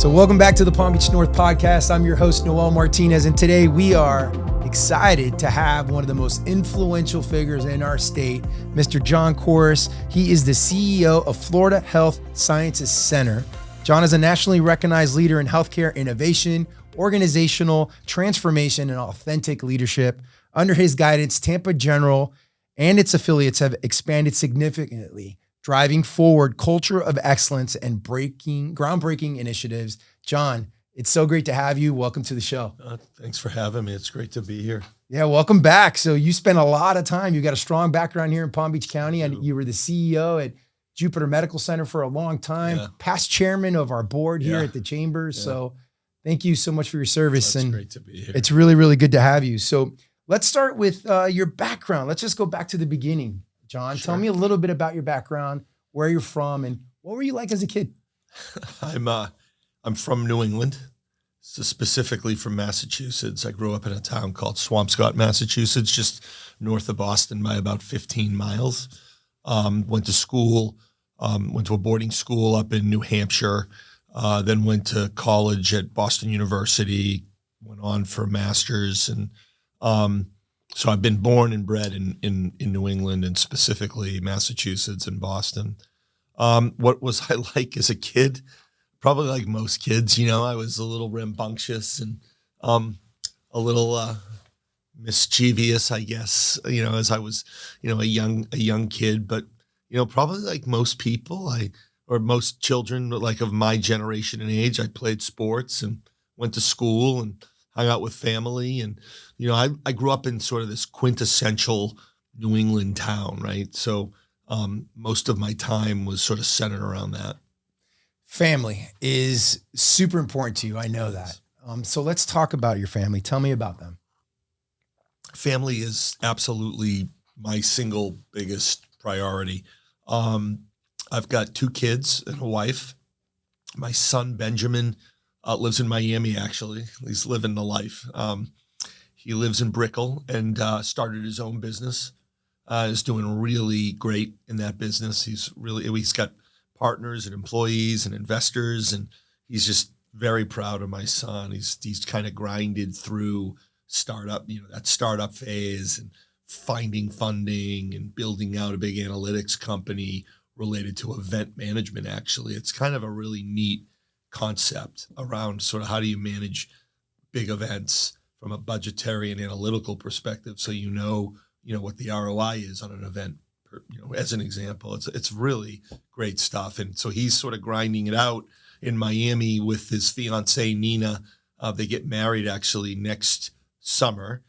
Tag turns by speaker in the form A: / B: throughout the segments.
A: So welcome back to the Palm Beach North podcast. I'm your host, Noel Martinez, and today we are excited to have one of the most influential figures in our state, Mr. John Couris. He is the CEO of Florida Health Sciences Center. John is a nationally recognized leader in healthcare innovation, organizational transformation, and authentic leadership. Under his guidance, Tampa General and its affiliates have expanded significantly, driving forward culture of excellence and groundbreaking initiatives. John, it's so great to have you. Welcome to the show.
B: Thanks for having me. It's great to be here.
A: Yeah, welcome back. So you spent a lot of time. You've got a strong background here in Palm Beach County, and you were the CEO at Jupiter Medical Center for a long time, past chairman of our board here at the Chambers. So thank you so much for your service.
B: It's great to be here.
A: It's really, really good to have you. So let's start with your background. Let's just go back to the beginning. John, tell me a little bit about your background, where you're from, and what were you like as a kid?
B: I'm from New England, so specifically from Massachusetts. I grew up in a town called Swampscott, Massachusetts, just north of Boston by about 15 miles. Went to school, went to a boarding school up in New Hampshire, then went to college at Boston University, went on for a master's. And so I've been born and bred in New England, and specifically Massachusetts and Boston. What was I like as a kid? Probably like most kids, I was a little rambunctious and a little mischievous, I guess, as I was, a young kid. But, probably like most people, or most children like of my generation and age, I played sports and went to school and hung out with family. And, I grew up in sort of this quintessential New England town, right? So most of my time was sort of centered around that.
A: Family is super important to you. I know that. So let's talk about your family. Tell me about them.
B: Family is absolutely my single biggest priority. I've got 2 kids and a wife. My son, Benjamin, lives in Miami, actually. He's living the life. He lives in Brickell and started his own business. Is doing really great in that business. He's got partners and employees and investors, and he's just very proud of my son. He's kind of grinded through startup, that startup phase and finding funding and building out a big analytics company related to event management. Actually, it's kind of a really neat concept around sort of how do you manage big events from a budgetary and analytical perspective, so what the ROI is on an event. As an example, it's really great stuff. And so he's sort of grinding it out in Miami with his fiancee, Nina. They get married actually next summer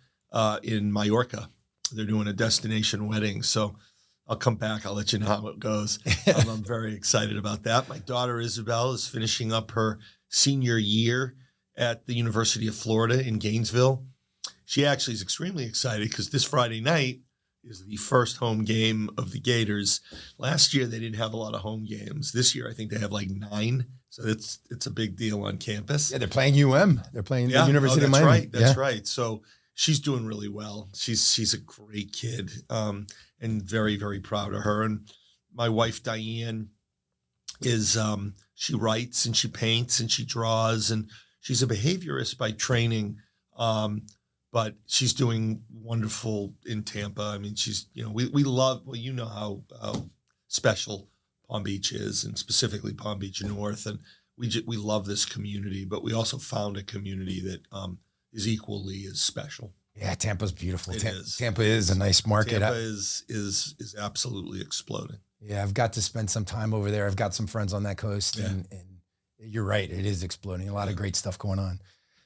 B: in Mallorca. They're doing a destination wedding. So I'll come back. I'll let you know how it goes. I'm very excited about that. My daughter, Isabel, is finishing up her senior year at the University of Florida in Gainesville. She actually is extremely excited because this Friday night is the first home game of the Gators. Last year, they didn't have a lot of home games. This year, I think they have like 9. So it's a big deal on campus.
A: Yeah, they're playing UM. They're playing the University of Miami.
B: Right. That's right. So she's doing really well. She's a great kid, and very, very proud of her. And my wife, Diane, is she writes and she paints and she draws, and she's a behaviorist by training. But she's doing wonderful in Tampa. I mean, she's, we love, how special Palm Beach is, and specifically Palm Beach North. And we love this community, but we also found a community that is equally as special.
A: Yeah, Tampa's beautiful.
B: It is.
A: Tampa is a nice market.
B: Tampa is absolutely exploding.
A: Yeah, I've got to spend some time over there. I've got some friends on that coast, and you're right. It is exploding. A lot of great stuff going on.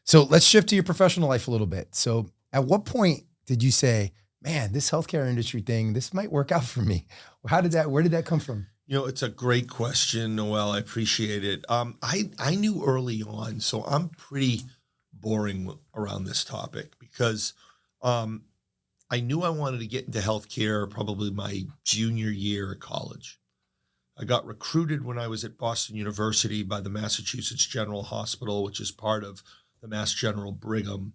A: So let's shift to your professional life a little bit. So at what point did you say, man, this healthcare industry thing, this might work out for me? Where did that come from?
B: It's a great question, Noel. I appreciate it. I knew early on, so I'm pretty boring around this topic because I knew I wanted to get into healthcare probably my junior year of college. I got recruited when I was at Boston University by the Massachusetts General Hospital, which is part of the Mass General Brigham,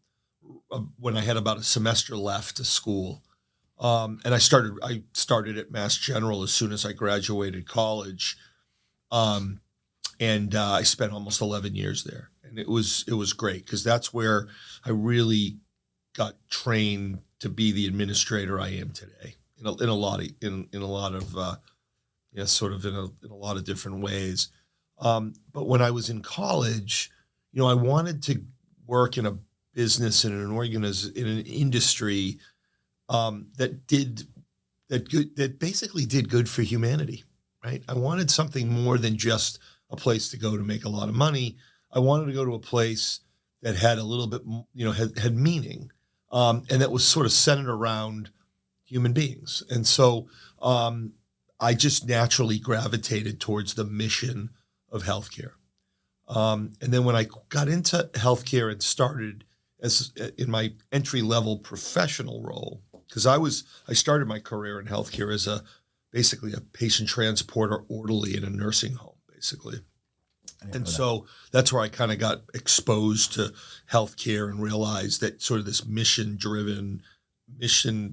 B: when I had about a semester left to school. And I started at Mass General as soon as I graduated college. And I spent almost 11 years there. And it was great because that's where I really got trained to be the administrator I am today in a lot of different ways. But when I was in college, I wanted to work in a business and in an industry that basically did good for humanity, right? I wanted something more than just a place to go to make a lot of money. I wanted to go to a place that had a little bit, had meaning, and that was sort of centered around human beings. And so I just naturally gravitated towards the mission of healthcare. And then when I got into healthcare and started in my entry-level professional role, because I started my career in healthcare as basically a patient transporter orderly in a nursing home, basically. And so that's where I kind of got exposed to healthcare and realized that sort of this mission-driven,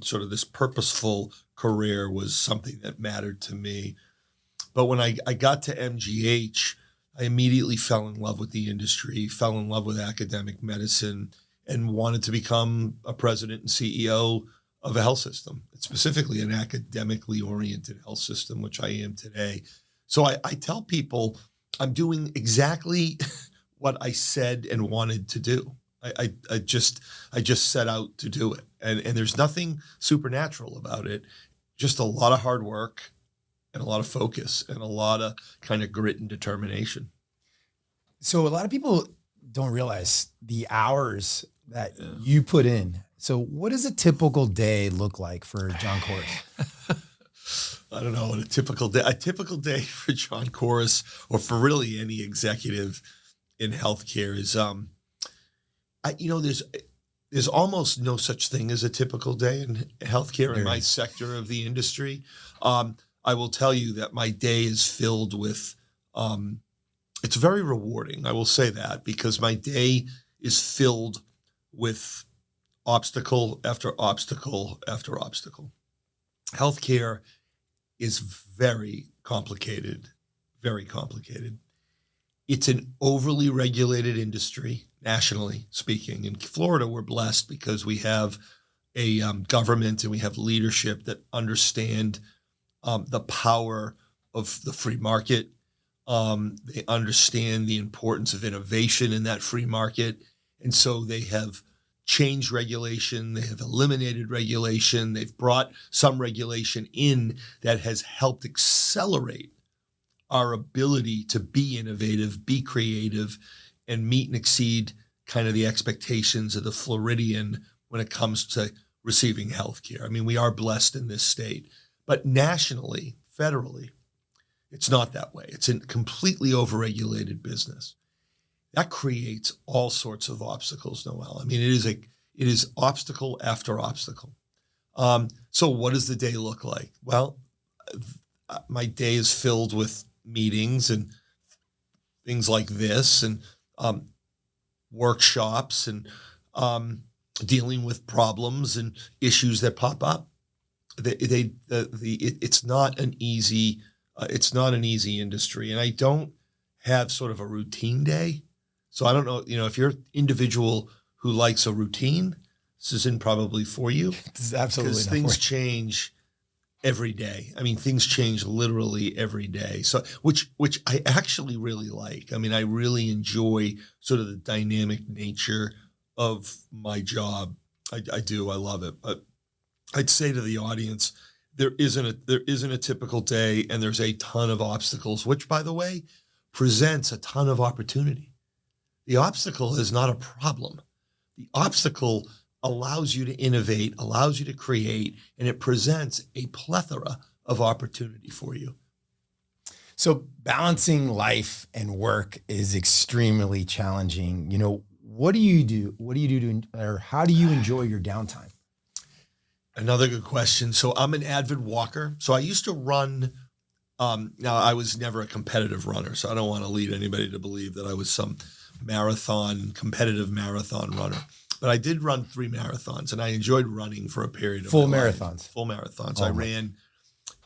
B: sort of this purposeful career was something that mattered to me. But when I got to MGH, I immediately fell in love with the industry, fell in love with academic medicine, and wanted to become a president and CEO of a health system, specifically an academically oriented health system, which I am today. So I tell people I'm doing exactly what I said and wanted to do. I just set out to do it. And there's nothing supernatural about it, just a lot of hard work and a lot of focus and a lot of kind of grit and determination.
A: So a lot of people don't realize the hours that you put in. So what does a typical day look like for John Couris?
B: I don't know what a typical day for John Couris, or for really any executive in healthcare, is. There's almost no such thing as a typical day in healthcare in my sector of the industry. I will tell you that my day is filled with. It's very rewarding. I will say that, because my day is filled with obstacle after obstacle after obstacle. Healthcare is very complicated, very complicated. It's an overly regulated industry, nationally speaking. In Florida, we're blessed because we have a government and we have leadership that understand the power of the free market. They understand the importance of innovation in that free market. And so they have changed regulation. They have eliminated regulation. They've brought some regulation in that has helped accelerate our ability to be innovative, be creative, and meet and exceed kind of the expectations of the Floridian when it comes to receiving healthcare. I mean, we are blessed in this state, but nationally, federally, it's not that way. It's a completely overregulated business. That creates all sorts of obstacles, Noel. I mean, it is obstacle after obstacle. So what does the day look like? Well, my day is filled with meetings and things like this, and workshops, and dealing with problems and issues that pop up. It's not an easy industry, and I don't have sort of a routine day. So I don't know, if you're an individual who likes a routine, this isn't probably for you.
A: This is absolutely
B: because
A: not
B: things
A: for you.
B: change every day. I mean, things change literally every day. So, which I actually really like. I mean, I really enjoy sort of the dynamic nature of my job. I do. I love it. But I'd say to the audience, there isn't a typical day, and there's a ton of obstacles, which, by the way, presents a ton of opportunity. The obstacle is not a problem. The obstacle allows you to innovate, allows you to create, and it presents a plethora of opportunity for you.
A: So balancing life and work is extremely challenging. What do you do? What do you do or how do you enjoy your downtime?
B: Another good question. So I'm an avid walker. So I used to run. Now, I was never a competitive runner, so I don't want to lead anybody to believe that I was some competitive marathon runner. But I did run 3 marathons, and I enjoyed running for a period of
A: Full
B: my
A: marathons.
B: life. Full marathons.
A: Oh,
B: I ran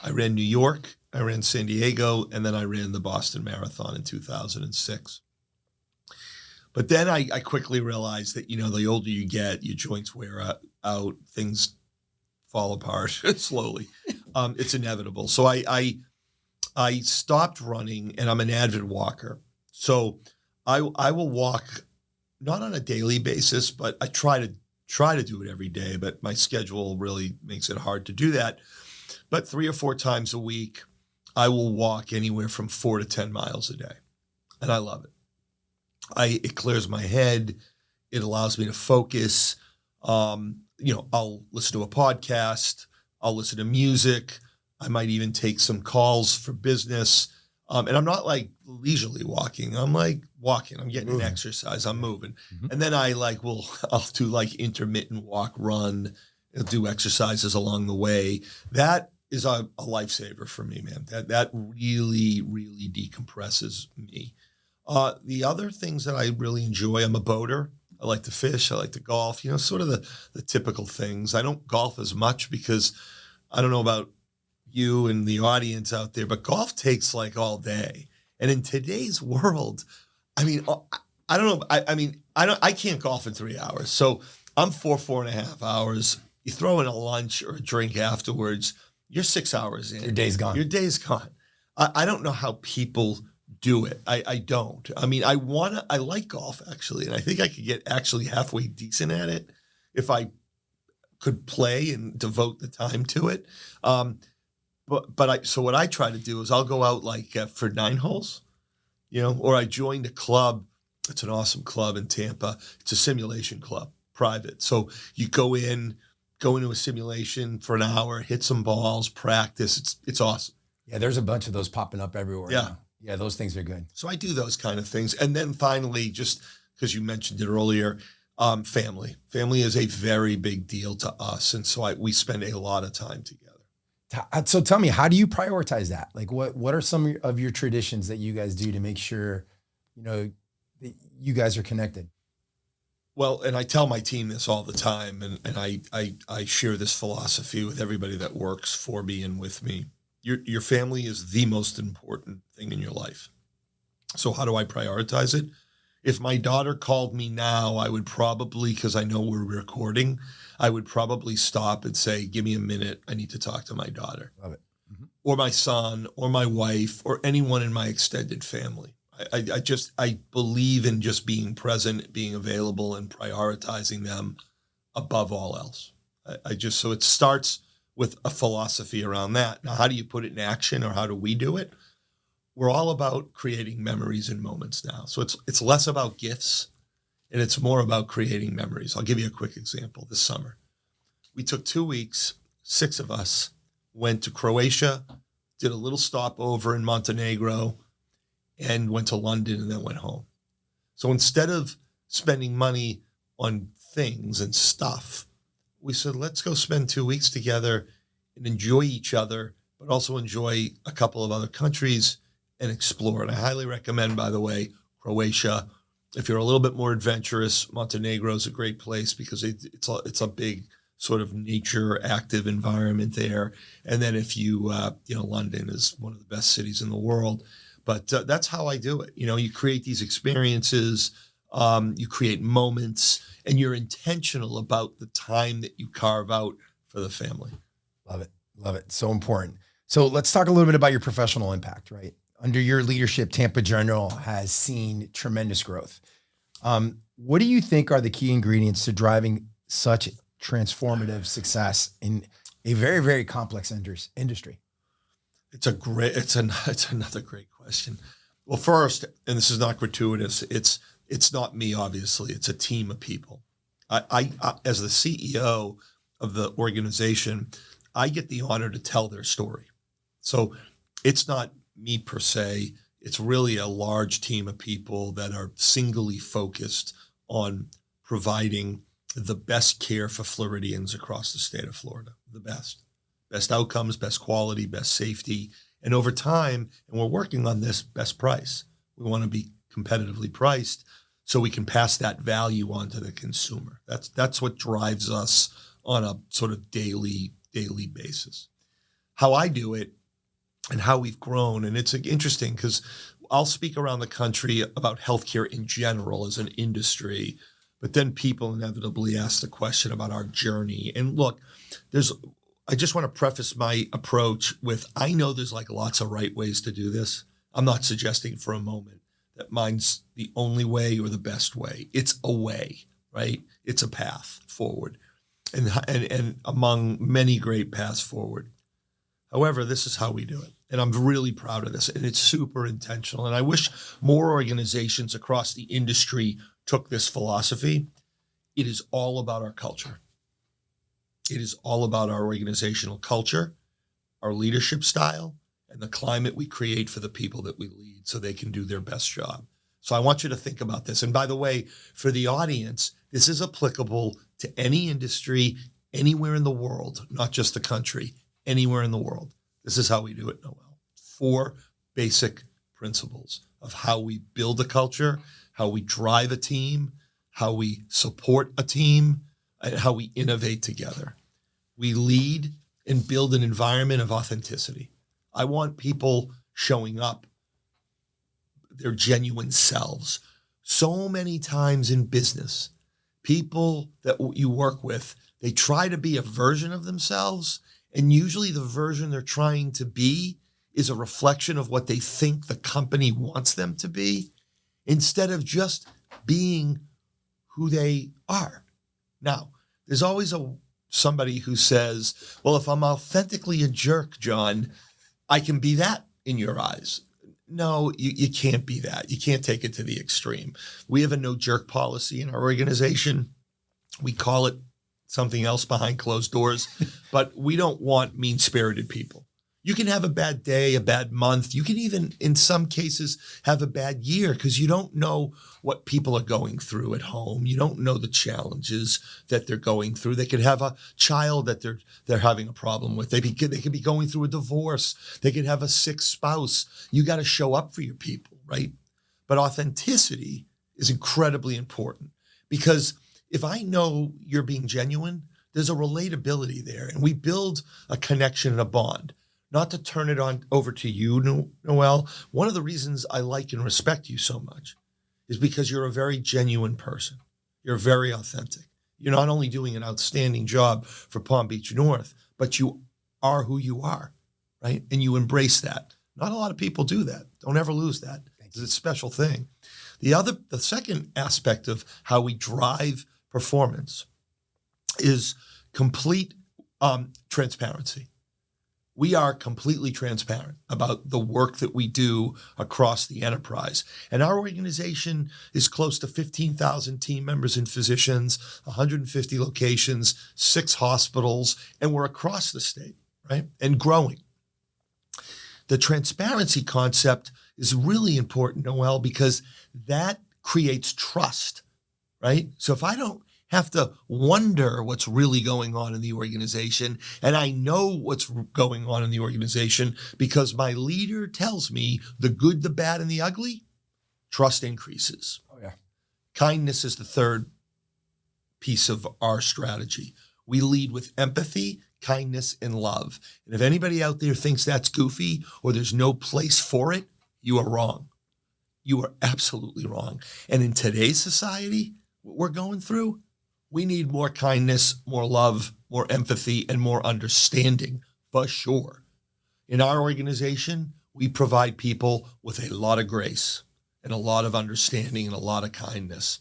B: I ran New York, I ran San Diego, and then I ran the Boston Marathon in 2006. But then I quickly realized that, the older you get, your joints wear out, things fall apart slowly. It's inevitable. So I stopped running, and I'm an avid walker. So I will walk not on a daily basis, but I try to do it every day. But my schedule really makes it hard to do that. But 3 or 4 times a week, I will walk anywhere from 4 to 10 miles a day, and I love it. It clears my head. It allows me to focus. I'll listen to a podcast. I'll listen to music. I might even take some calls for business. And I'm not like leisurely walking. I'm like walking. I'm getting an exercise. I'm moving. Mm-hmm. And then I'll do like intermittent walk, run, I'll do exercises along the way. That is a lifesaver for me, man. That really, really decompresses me. The other things that I really enjoy, I'm a boater. I like to fish. I like to golf, sort of the typical things. I don't golf as much because I don't know about you and the audience out there, but golf takes like all day. And in today's world, I don't know. I can't golf in 3 hours. So I'm 4.5 hours. You throw in a lunch or a drink afterwards, you're 6 hours in.
A: Your day's gone.
B: Your day's gone. I don't know how people do it. I don't. I like golf actually. And I think I could get actually halfway decent at it if I could play and devote the time to it. So what I try to do is I'll go out for 9 holes, or I joined a club. It's an awesome club in Tampa. It's a simulation club, private. So you go into a simulation for an hour, hit some balls, practice. It's awesome.
A: Yeah, there's a bunch of those popping up everywhere.
B: Yeah.
A: Now. Yeah, those things are good.
B: So I do those kind of things. And then finally, just because you mentioned it earlier, family. Family is a very big deal to us. And so we spend a lot of time together.
A: So tell me, how do you prioritize that? Like what are some of your traditions that you guys do to make sure, that you guys are connected?
B: Well, and I tell my team this all the time, and I share this philosophy with everybody that works for me and with me. Your family is the most important thing in your life. So how do I prioritize it? If my daughter called me now, I would probably, because I know we're recording, I would probably stop and say, give me a minute. I need to talk to my daughter.
A: Love it. Mm-hmm.
B: Or my son, or my wife, or anyone in my extended family. I believe in just being present, being available, and prioritizing them above all else. So it starts with a philosophy around that. Now, how do you put it in action, or how do we do it? We're all about creating memories and moments now. So it's less about gifts, and it's more about creating memories. I'll give you a quick example. This summer, we took 2 weeks, 6 of us, went to Croatia, did a little stopover in Montenegro, and went to London, and then went home. So instead of spending money on things and stuff, we said, let's go spend 2 weeks together and enjoy each other, but also enjoy a couple of other countries and explore. And I highly recommend, by the way, Croatia. If you're a little bit more adventurous, Montenegro is a great place because it's a big sort of nature active environment there. And then if you, London is one of the best cities in the world. But that's how I do it. You create these experiences, you create moments, and you're intentional about the time that you carve out for the family.
A: Love it. Love it. So important. So let's talk a little bit about your professional impact, right? Under your leadership, Tampa General has seen tremendous growth. What do you think are the key ingredients to driving such transformative success in a very, very complex industry?
B: It's another great question. Well, first, and this is not gratuitous, it's not me, obviously. It's a team of people. I as the CEO of the organization, I get the honor to tell their story. So it's not me per se. It's really a large team of people that are singly focused on providing the best care for Floridians across the state of Florida, the best outcomes, best quality, best safety. And over time, and we're working on this, best price. We want to be competitively priced so we can pass that value on to the consumer. That's what drives us on a sort of daily basis. how I do it and how we've grown. And it's interesting because I'll speak around the country about healthcare in general as an industry, but then people inevitably ask the question about our journey. And look, I just want to preface my approach with, I know there's like lots of right ways to do this. I'm not suggesting for a moment that mine's the only way or the best way. It's a way, right? It's a path forward and among many great paths forward. However, this is how we do it. And I'm really proud of this. And it's super intentional. And I wish more organizations across the industry took this philosophy. It is all about our culture. It is all about our organizational culture, our leadership style, and the climate we create for the people that we lead so they can do their best job. So I want you to think about this. And by the way, for the audience, this is applicable to any industry, anywhere in the world, not just the country, anywhere in the world. This is how we do it, Noel. 4 basic principles of how we build a culture, how we drive a team, how we support a team, and how we innovate together. We lead and build an environment of authenticity. I want people showing up their genuine selves. So many times in business, people that you work with, they try to be a version of themselves, and usually the version they're trying to be is a reflection of what they think the company wants them to be, instead of just being who they are. Now, there's always somebody who says, well, if I'm authentically a jerk, John, I can be that in your eyes. No, you can't be that. You can't take it to the extreme. We have a no jerk policy in our organization. We call it something else behind closed doors, but we don't want mean-spirited people. You can have a bad day, a bad month. You can even, in some cases, have a bad year because you don't know what people are going through at home. You don't know the challenges that they're going through. They could have a child that they're having a problem with. They could be going through a divorce. They could have a sick spouse. You got to show up for your people, right? But authenticity is incredibly important because if I know you're being genuine, there's a relatability there, and we build a connection and a bond. Not to turn it on over to you, Noel, one of the reasons I like and respect you so much is because you're a very genuine person. You're very authentic. You're not only doing an outstanding job for Palm Beach North, but you are who you are, right? And you embrace that. Not a lot of people do that. Don't ever lose that. It's a special thing. The second aspect of how we drive performance is complete transparency. We are completely transparent about the work that we do across the enterprise. And our organization is close to 15,000 team members and physicians, 150 locations, 6 hospitals, and we're across the state, right? And growing. The transparency concept is really important, Noel, because that creates trust, right? So if I don't have to wonder what's really going on in the organization, and I know what's going on in the organization because my leader tells me the good, the bad, and the ugly, trust increases.
A: Oh, yeah.
B: Kindness is the third piece of our strategy. We lead with empathy, kindness, and love. And if anybody out there thinks that's goofy or there's no place for it, you are wrong. You are absolutely wrong. And in today's society, what we're going through, we need more kindness, more love, more empathy, and more understanding, for sure. In our organization, we provide people with a lot of grace and a lot of understanding and a lot of kindness.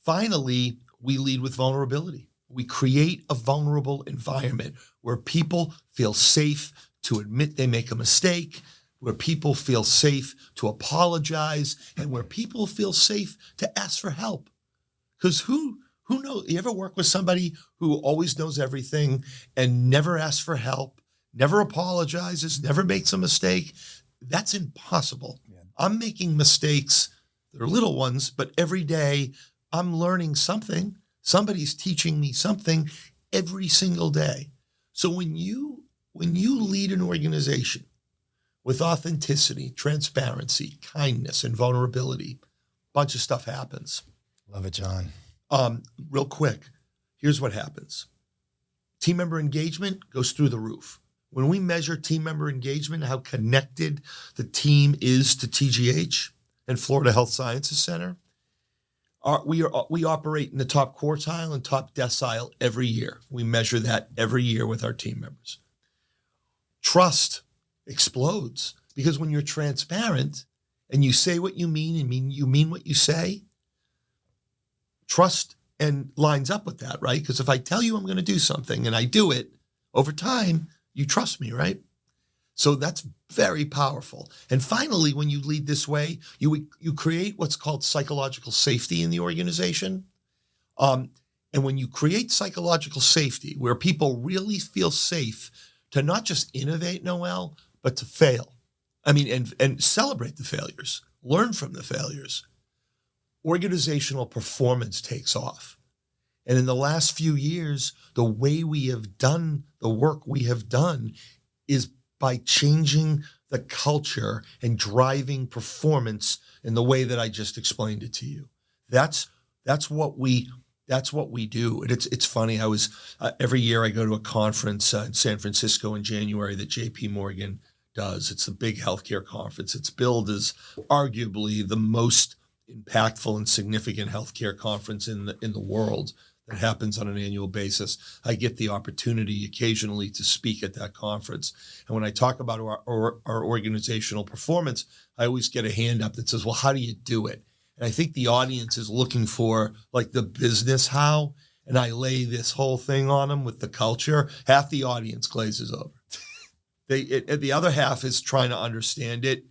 B: Finally, we lead with vulnerability. We create a vulnerable environment where people feel safe to admit they make a mistake, where people feel safe to apologize, and where people feel safe to ask for help. Because who knows? You ever work with somebody who always knows everything and never asks for help, never apologizes, never makes a mistake? That's impossible. Yeah. I'm making mistakes. They're little ones, but every day I'm learning something. Somebody's teaching me something every single day. So when you lead an organization with authenticity, transparency, kindness, and vulnerability, a bunch of stuff happens.
A: Love it, John.
B: Real quick, here's what happens. Team member engagement goes through the roof. When we measure team member engagement, how connected the team is to TGH and Florida Health Sciences Center, we operate in the top quartile and top decile every year. We measure that every year with our team members. Trust explodes because when you're transparent and you say what you mean and you mean what you say, trust and lines up with that, right? Because if I tell you I'm going to do something and I do it, over time, you trust me, right? So that's very powerful. And finally, when you lead this way, you create what's called psychological safety in the organization. And when you create psychological safety, where people really feel safe to not just innovate, Noel, but to fail. I mean, and celebrate the failures, learn from the failures. Organizational performance takes off. And in the last few years, the way we have done the work we have done is by changing the culture and driving performance in the way that I just explained it to you. That's what we do. And it's funny. I was every year I go to a conference in San Francisco in January that JP Morgan does. It's a big healthcare conference. It's billed as arguably the most impactful and significant healthcare conference in the world that happens on an annual basis. I get the opportunity occasionally to speak at that conference. And when I talk about our organizational performance, I always get a hand up that says, well, how do you do it? And I think the audience is looking for like the business how, and I lay this whole thing on them with the culture. Half the audience glazes over. The other half is trying to understand it.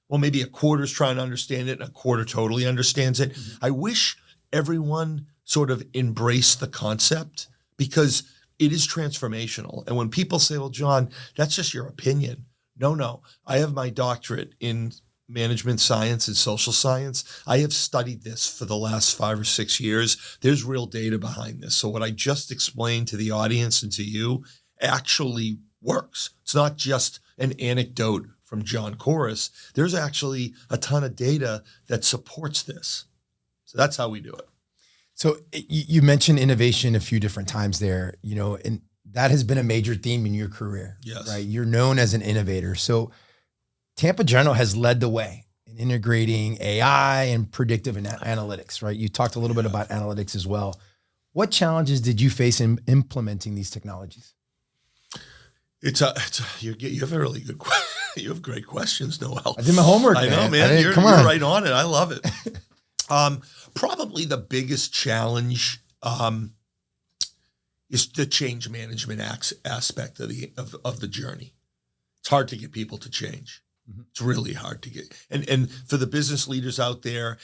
B: Well, maybe a quarter's trying to understand it and a quarter totally understands it. Mm-hmm. I wish everyone sort of embraced the concept because it is transformational. And when people say, well, John, that's just your opinion. No. I have my doctorate in management science and social science. I have studied this for the last 5 or 6 years. There's real data behind this. So what I just explained to the audience and to you actually works. It's not just an anecdote from John Couris. There's actually a ton of data that supports this. So that's how we do it.
A: So you mentioned innovation a few different times there, and that has been a major theme in your career.
B: Yes.
A: Right? You're known as an innovator. So Tampa General has led the way in integrating AI and predictive analytics, right? You talked a little bit about analytics as well. What challenges did you face in implementing these technologies?
B: You have a really good question. You have great questions, Noel.
A: I did my homework.
B: I know, man. You're right on it. I love it. Probably the biggest challenge is the change management aspect of the journey. It's hard to get people to change. Mm-hmm. It's really hard to get, and for the business leaders out there,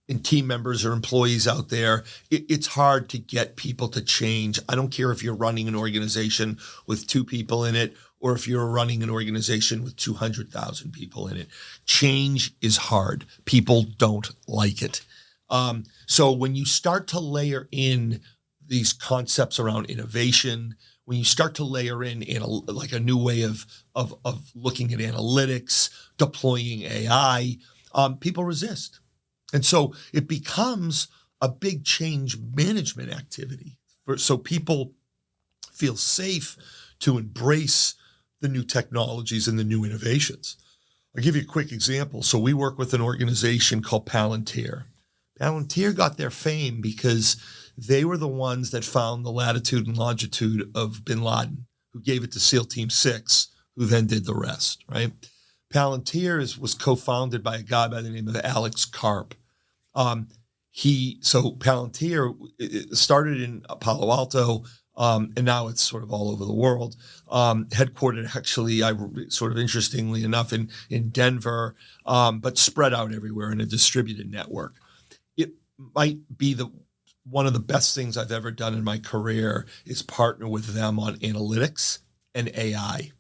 B: and team members or employees out there, it's hard to get people to change. I don't care if you're running an organization with 2 people in it or if you're running an organization with 200,000 people in it. Change is hard. People don't like it. So when you start to layer in these concepts around innovation, when you start to layer in like a new way of looking at analytics, deploying AI, people resist. And so it becomes a big change management activity. So people feel safe to embrace the new technologies and the new innovations. I'll give you a quick example. So we work with an organization called Palantir. Palantir got their fame because they were the ones that found the latitude and longitude of bin Laden, who gave it to SEAL Team 6, who then did the rest, right? Palantir was co-founded by a guy by the name of Alex Karp. So Palantir started in Palo Alto, and now it's sort of all over the world. Headquartered actually, sort of interestingly enough, in Denver, but spread out everywhere in a distributed network. It might be one of the best things I've ever done in my career is partner with them on analytics and AI.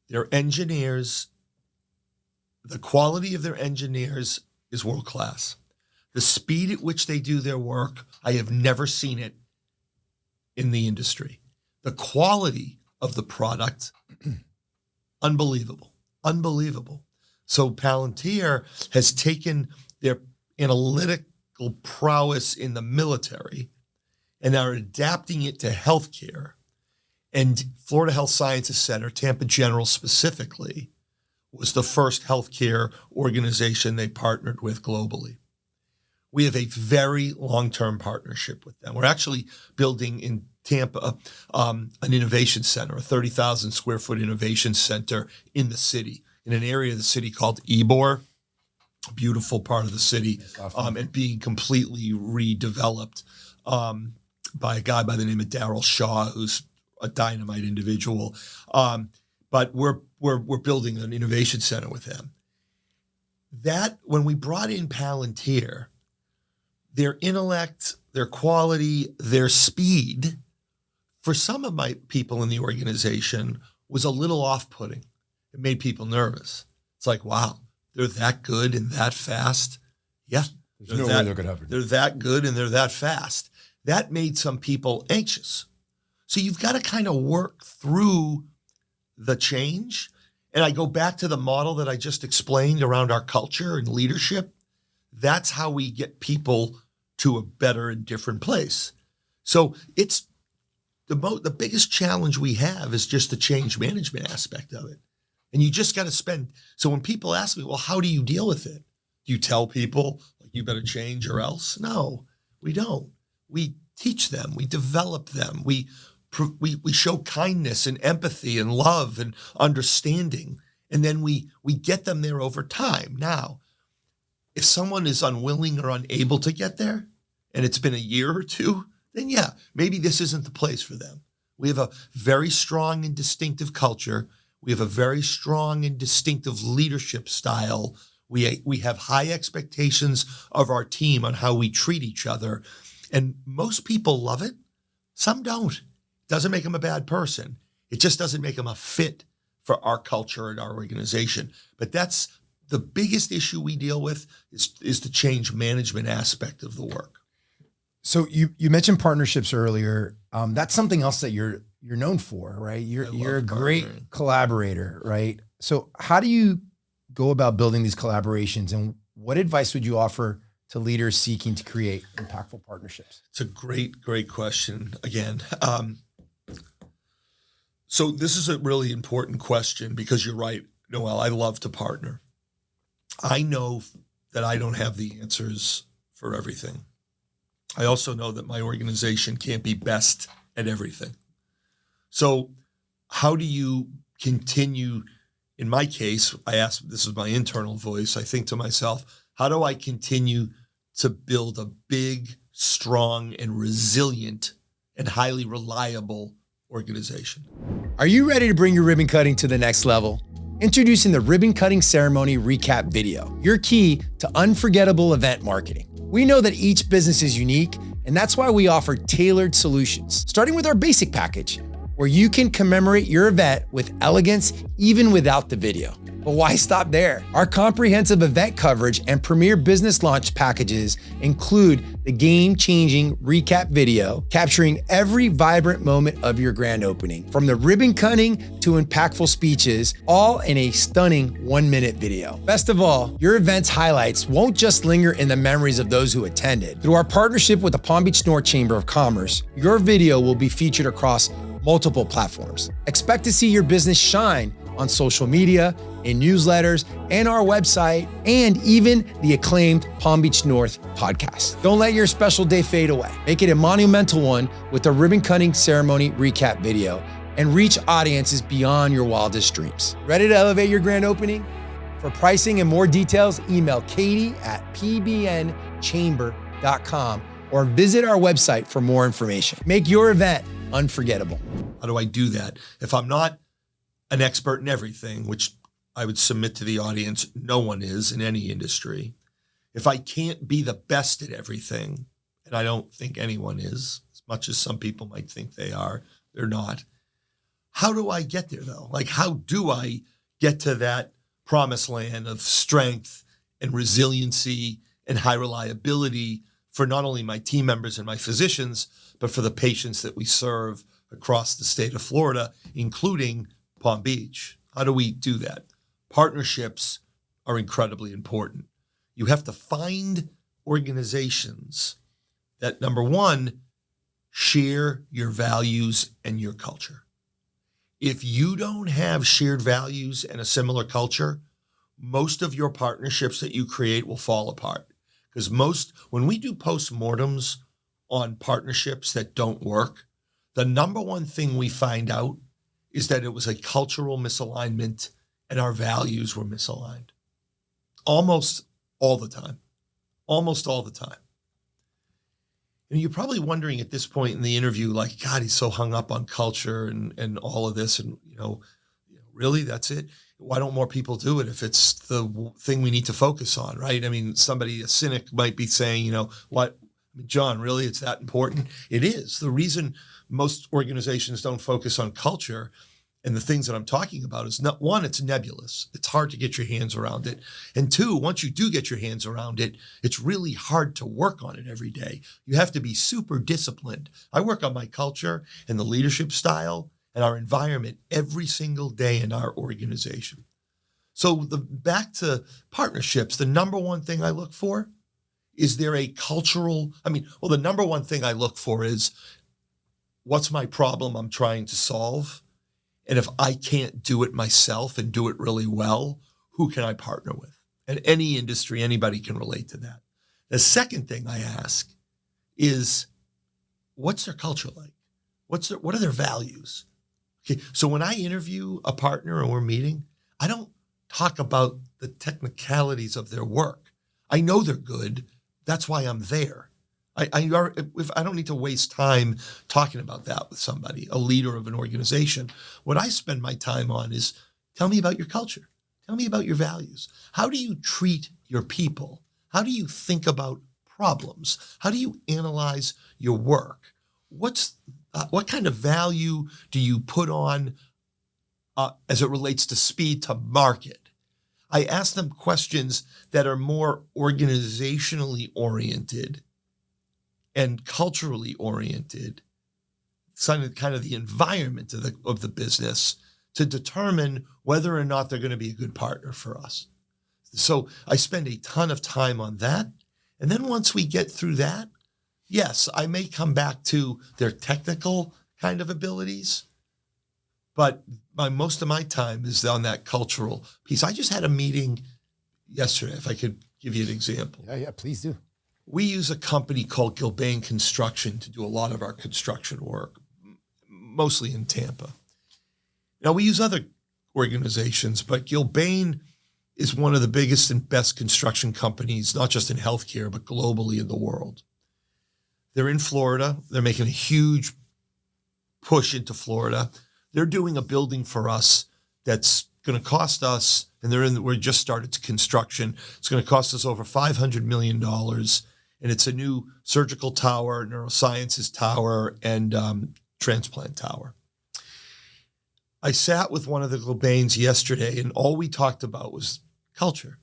B: Their engineers, the quality of their engineers is world class. The speed at which they do their work, I have never seen it in the industry. The quality of the product, unbelievable. So Palantir has taken their analytical prowess in the military and are adapting it to healthcare And Florida Health Sciences Center, Tampa General specifically, was the first healthcare organization they partnered with globally. We have a very long-term partnership with them. We're actually building in Tampa an innovation center, a 30,000 square foot innovation center in the city, in an area of the city called Ybor, a beautiful part of the city, and being completely redeveloped by a guy by the name of Daryl Shaw, who's a dynamite individual. But we're building an innovation center with them. That, when we brought in Palantir, their intellect, their quality, their speed, for some of my people in the organization, was a little off-putting. It made people nervous. It's like, wow, they're that good and that fast? Yeah.
A: There's no way they're going to happen.
B: They're that good and they're that fast. That made some people anxious. So you've got to kind of work through the change. And I go back to the model that I just explained around our culture and leadership. That's how we get people to a better and different place. So it's the biggest challenge we have is just the change management aspect of it. And you just got to spend. So when people ask me, well, how do you deal with it? Do you tell people, like, you better change or else? No, we don't. We teach them. We develop them. We show kindness and empathy and love and understanding. And then we get them there over time. Now, if someone is unwilling or unable to get there, and it's been a year or two, then yeah, maybe this isn't the place for them. We have a very strong and distinctive culture. We have a very strong and distinctive leadership style. We have high expectations of our team on how we treat each other. And most people love it. Some don't. Doesn't make them a bad person. It just doesn't make them a fit for our culture and our organization. But that's the biggest issue we deal with is the change management aspect of the work.
A: So you mentioned partnerships earlier. That's something else that you're known for, right? You're a great collaborator, right? So how do you go about building these collaborations, and what advice would you offer to leaders seeking to create impactful partnerships?
B: It's a great question again. So this is a really important question because you're right, Noel, I love to partner. I know that I don't have the answers for everything. I also know that my organization can't be best at everything. So how do you continue? In my case, I ask, this is my internal voice. I think to myself, how do I continue to build a big, strong, and resilient and highly reliable organization?
A: Are you ready to bring your ribbon cutting to the next level? Introducing the Ribbon Cutting Ceremony Recap Video, your key to unforgettable event marketing. We know that each business is unique, and that's why we offer tailored solutions, starting with our basic package, where you can commemorate your event with elegance even without the video. But why stop there? Our comprehensive event coverage and premier business launch packages include the game-changing recap video, capturing every vibrant moment of your grand opening, from the ribbon cutting to impactful speeches, all in a stunning 1-minute video. Best of all, your event's highlights won't just linger in the memories of those who attended. Through our partnership with the Palm Beach North Chamber of Commerce, your video will be featured across multiple platforms. Expect to see your business shine on social media, in newsletters, and our website, and even the acclaimed Palm Beach North podcast. Don't let your special day fade away. Make it a monumental one with the Ribbon Cutting Ceremony Recap video and reach audiences beyond your wildest dreams. Ready to elevate your grand opening? For pricing and more details, email katie@pbnchamber.com or visit our website for more information. Make your event unforgettable.
B: How do I do that? If I'm not an expert in everything, which I would submit to the audience, no one is in any industry. If I can't be the best at everything, and I don't think anyone is, as much as some people might think they are, they're not. How do I get there though? Like, how do I get to that promised land of strength and resiliency and high reliability for not only my team members and my physicians, but for the patients that we serve across the state of Florida, including Palm Beach? How do we do that? Partnerships are incredibly important. You have to find organizations that, number one, share your values and your culture. If you don't have shared values and a similar culture, most of your partnerships that you create will fall apart. Because when we do postmortems on partnerships that don't work, the number one thing we find out is that it was a cultural misalignment and our values were misaligned. Almost all the time. Almost all the time. And you're probably wondering at this point in the interview, like, God, he's so hung up on culture and all of this. And, really, that's it? Why don't more people do it if it's the thing we need to focus on, right? I mean, a cynic might be saying, what, John, really, it's that important? It is. The reason most organizations don't focus on culture and the things that I'm talking about is not one, it's nebulous. It's hard to get your hands around it. And two, once you do get your hands around it, it's really hard to work on it every day. You have to be super disciplined. I work on my culture and the leadership style and our environment every single day in our organization. So back to partnerships, the number one thing I look for, is there a the number one thing I look for is what's my problem I'm trying to solve? And if I can't do it myself and do it really well, who can I partner with? And any industry, anybody can relate to that. The second thing I ask is, what's their culture like? What are their values? Okay, so when I interview a partner and we're meeting, I don't talk about the technicalities of their work. I know they're good. That's why I'm there. I don't need to waste time talking about that with somebody, a leader of an organization. What I spend my time on is, tell me about your culture. Tell me about your values. How do you treat your people? How do you think about problems? How do you analyze your work? What kind of value do you put on as it relates to speed to market? I ask them questions that are more organizationally oriented and culturally oriented, kind of the environment of the business, to determine whether or not they're going to be a good partner for us. So I spend a ton of time on that. And then once we get through that, yes, I may come back to their technical kind of abilities, but most of my time is on that cultural piece. I just had a meeting yesterday, if I could give you an example.
A: Yeah, please do.
B: We use a company called Gilbane Construction to do a lot of our construction work, mostly in Tampa. Now, we use other organizations, but Gilbane is one of the biggest and best construction companies, not just in healthcare, but globally in the world. They're in Florida. They're making a huge push into Florida. They're doing a building for us that's going to cost us, and we just started construction. It's going to cost us over $500 million. And it's a new surgical tower, neurosciences tower, and transplant tower. I sat with one of the Gilbanes yesterday, and all we talked about was culture.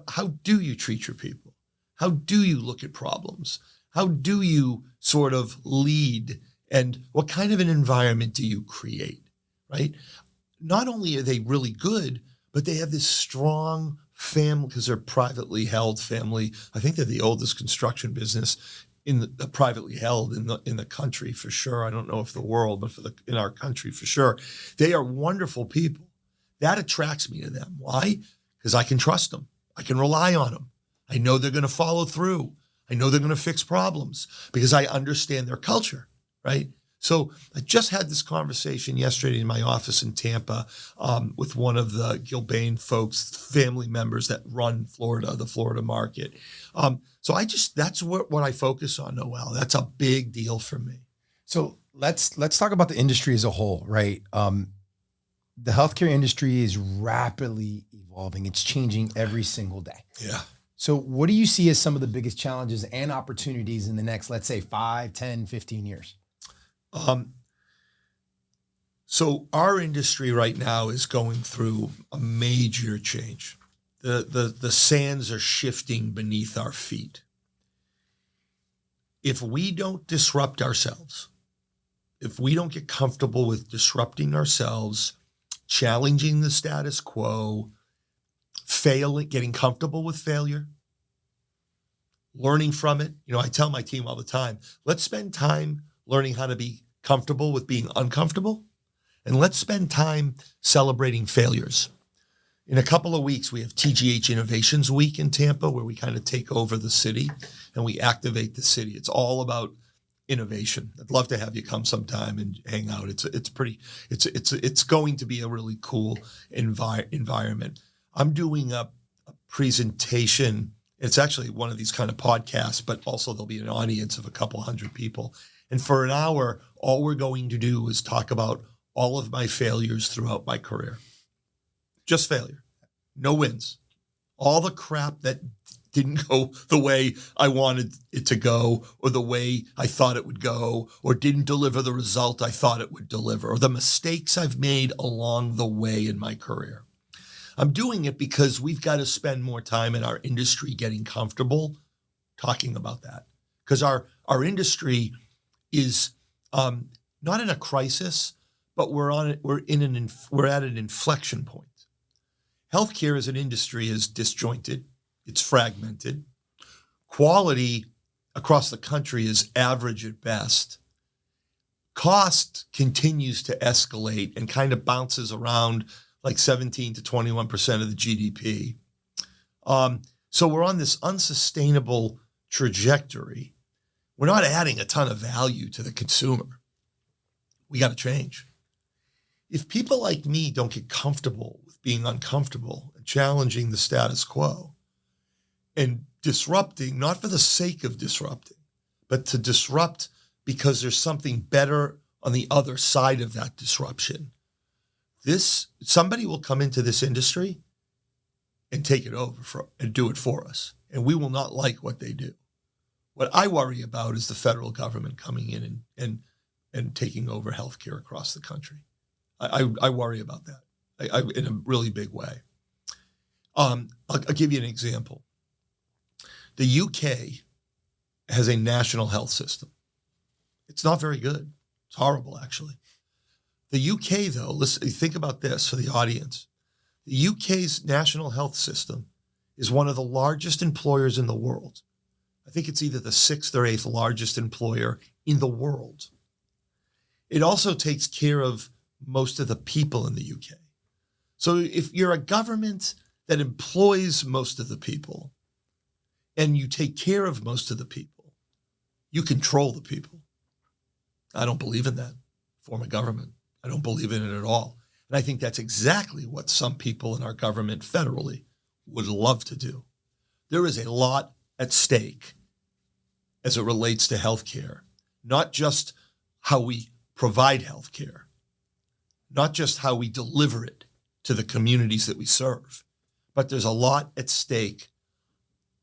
B: How do you treat your people? How do you look at problems? How do you sort of lead? And what kind of an environment do you create, right? Not only are they really good, but they have this strong family, because they're privately held family. I think they're the oldest construction business privately held in the country for sure. I don't know if the world, but in our country for sure. They are wonderful people. That attracts me to them. Why? Because I can trust them. I can rely on them. I know they're going to follow through. I know they're going to fix problems because I understand their culture, right? So I just had this conversation yesterday in my office in Tampa with one of the Gilbane folks, family members that run the Florida market. So that's what I focus on, Noel. That's a big deal for me.
A: So let's talk about the industry as a whole, right? The healthcare industry is rapidly evolving. It's changing every single day.
B: Yeah.
A: So what do you see as some of the biggest challenges and opportunities in the next, let's say 5, 10, 15 years?
B: So our industry right now is going through a major change. The sands are shifting beneath our feet. If we don't disrupt ourselves, if we don't get comfortable with disrupting ourselves, challenging the status quo, getting comfortable with failure, learning from it. I tell my team all the time, let's spend time learning how to be comfortable with being uncomfortable. And let's spend time celebrating failures. In a couple of weeks, we have TGH Innovations Week in Tampa, where we kind of take over the city and we activate the city. It's all about innovation. I'd love to have you come sometime and hang out. It's going to be a really cool environment. I'm doing a presentation. It's actually one of these kind of podcasts, but also there'll be an audience of a couple hundred people. And for an hour, all we're going to do is talk about all of my failures throughout my career. Just failure. No wins. All the crap that didn't go the way I wanted it to go, or the way I thought it would go, or didn't deliver the result I thought it would deliver, or the mistakes I've made along the way in my career. I'm doing it because we've got to spend more time in our industry getting comfortable talking about that. Because our industry is not in a crisis, but we're at an inflection point. Healthcare as an industry is disjointed. It's fragmented. Quality across the country is average at best. Cost continues to escalate and kind of bounces around like 17 to 21% of the GDP. So we're on this unsustainable trajectory. We're not adding a ton of value to the consumer. We got to change. If people like me don't get comfortable with being uncomfortable and challenging the status quo and disrupting, not for the sake of disrupting, but to disrupt because there's something better on the other side of that disruption, somebody will come into this industry and take it over and do it for us. And we will not like what they do. What I worry about is the federal government coming in and taking over healthcare across the country. I worry about that in a really big way. I'll give you an example. The UK has a national health system. It's not very good. It's horrible, actually. The UK, though, listen, think about this for the audience. The UK's national health system is one of the largest employers in the world. I think it's either the 6th or 8th largest employer in the world. It also takes care of most of the people in the UK. So if you're a government that employs most of the people and you take care of most of the people, you control the people. I don't believe in that form of government. I don't believe in it at all. And I think that's exactly what some people in our government federally would love to do. There is a lot at stake as it relates to healthcare, not just how we provide healthcare, not just how we deliver it to the communities that we serve, but there's a lot at stake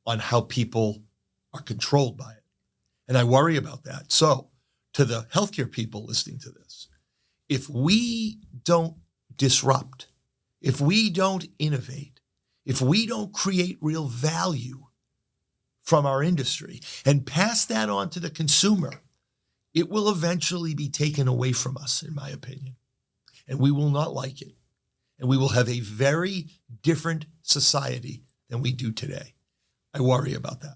B: on how people are controlled by it. And I worry about that. So to the healthcare people listening to this, if we don't disrupt, if we don't innovate, if we don't create real value from our industry and pass that on to the consumer, it will eventually be taken away from us, in my opinion. And we will not like it. And we will have a very different society than we do today. I worry about that.